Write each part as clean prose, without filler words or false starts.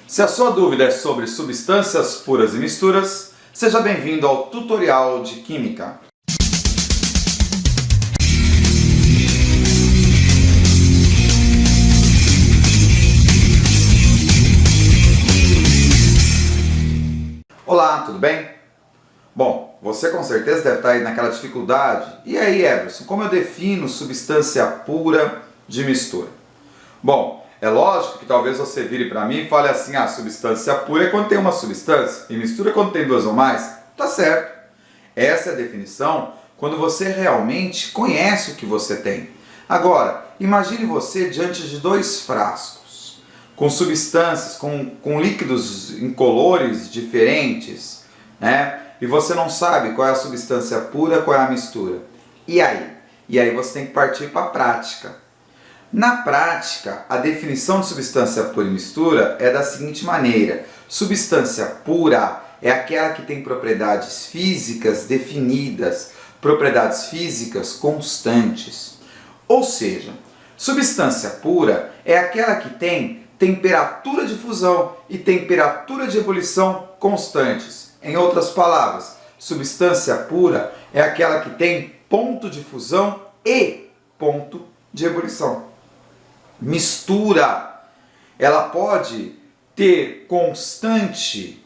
Se a sua dúvida é sobre substâncias puras e misturas, seja bem-vindo ao tutorial de Química. Olá, tudo bem? Bom, você com certeza deve estar aí naquela dificuldade. E aí, Everson, como eu defino substância pura de mistura? Bom, é lógico que talvez você vire para mim e fale assim, substância pura é quando tem uma substância e mistura é quando tem duas ou mais. Tá certo. Essa é a definição quando você realmente conhece o que você tem. Agora, imagine você diante de dois frascos, com substâncias, com líquidos incolores diferentes, né? E você não sabe qual é a substância pura, qual é a mistura. E aí? E aí você tem que partir para a prática. Na prática, a definição de substância pura e mistura é da seguinte maneira: substância pura é aquela que tem propriedades físicas definidas, propriedades físicas constantes. Ou seja, substância pura é aquela que tem temperatura de fusão e temperatura de ebulição constantes. Em outras palavras, substância pura é aquela que tem ponto de fusão e ponto de ebulição. Mistura, ela pode ter constante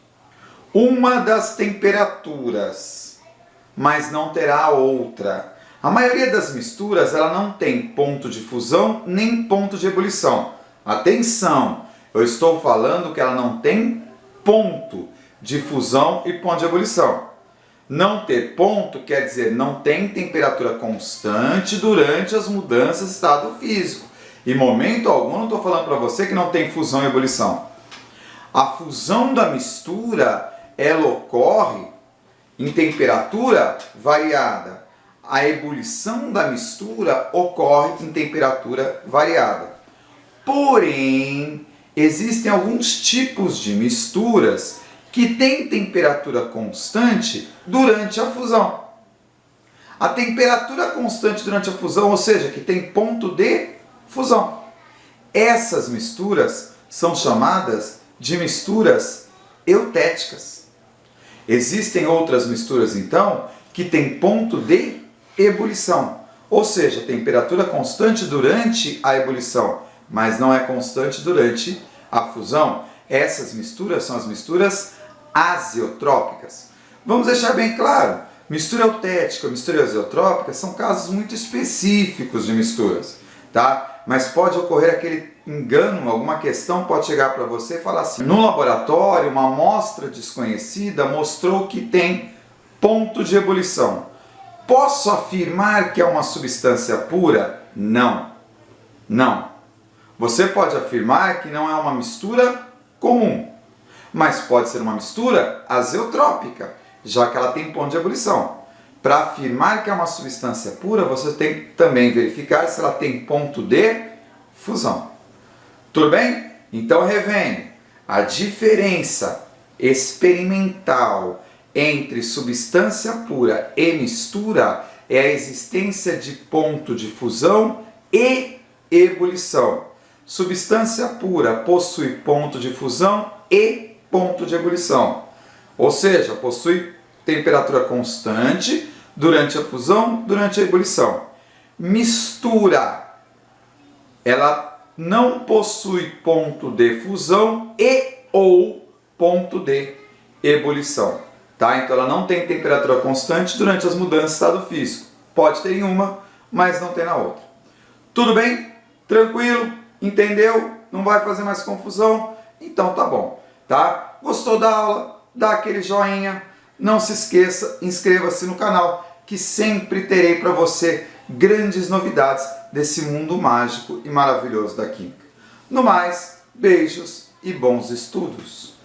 uma das temperaturas, mas não terá outra. A maioria das misturas ela não tem ponto de fusão nem ponto de ebulição. Atenção, eu estou falando que ela não tem ponto de fusão e ponto de ebulição. Não ter ponto quer dizer não tem temperatura constante durante as mudanças de estado físico. Em momento algum não estou falando para você que não tem fusão e ebulição. A fusão da mistura ela ocorre em temperatura variada. A ebulição da mistura ocorre em temperatura variada. Porém, existem alguns tipos de misturas que têm temperatura constante durante a fusão. A temperatura constante durante a fusão, ou seja, que tem ponto de fusão. Essas misturas são chamadas de misturas eutéticas. Existem outras misturas, então, que têm ponto de ebulição, ou seja, temperatura constante durante a ebulição, mas não é constante durante a fusão. Essas misturas são as misturas azeotrópicas. Vamos deixar bem claro, mistura eutética e mistura azeotrópica são casos muito específicos de misturas, tá? Mas pode ocorrer aquele engano, alguma questão pode chegar para você e falar assim: no laboratório, uma amostra desconhecida mostrou que tem ponto de ebulição. Posso afirmar que é uma substância pura? Não. Não. Você pode afirmar que não é uma mistura comum, mas pode ser uma mistura azeotrópica, já que ela tem ponto de ebulição. Para afirmar que é uma substância pura, você tem que também verificar se ela tem ponto de fusão. Tudo bem? Então, revendo. A diferença experimental entre substância pura e mistura é a existência de ponto de fusão e ebulição. Substância pura possui ponto de fusão e ponto de ebulição. Ou seja, possui temperatura constante durante a fusão, durante a ebulição. Mistura, ela não possui ponto de fusão e ou ponto de ebulição, tá? Então ela não tem temperatura constante durante as mudanças de estado físico. Pode ter em uma, mas não tem na outra. Tudo bem? Tranquilo? Entendeu? Não vai fazer mais confusão? Então tá bom, tá? Gostou da aula? Dá aquele joinha. Não se esqueça, inscreva-se no canal, que sempre terei para você grandes novidades desse mundo mágico e maravilhoso da química. No mais, beijos e bons estudos!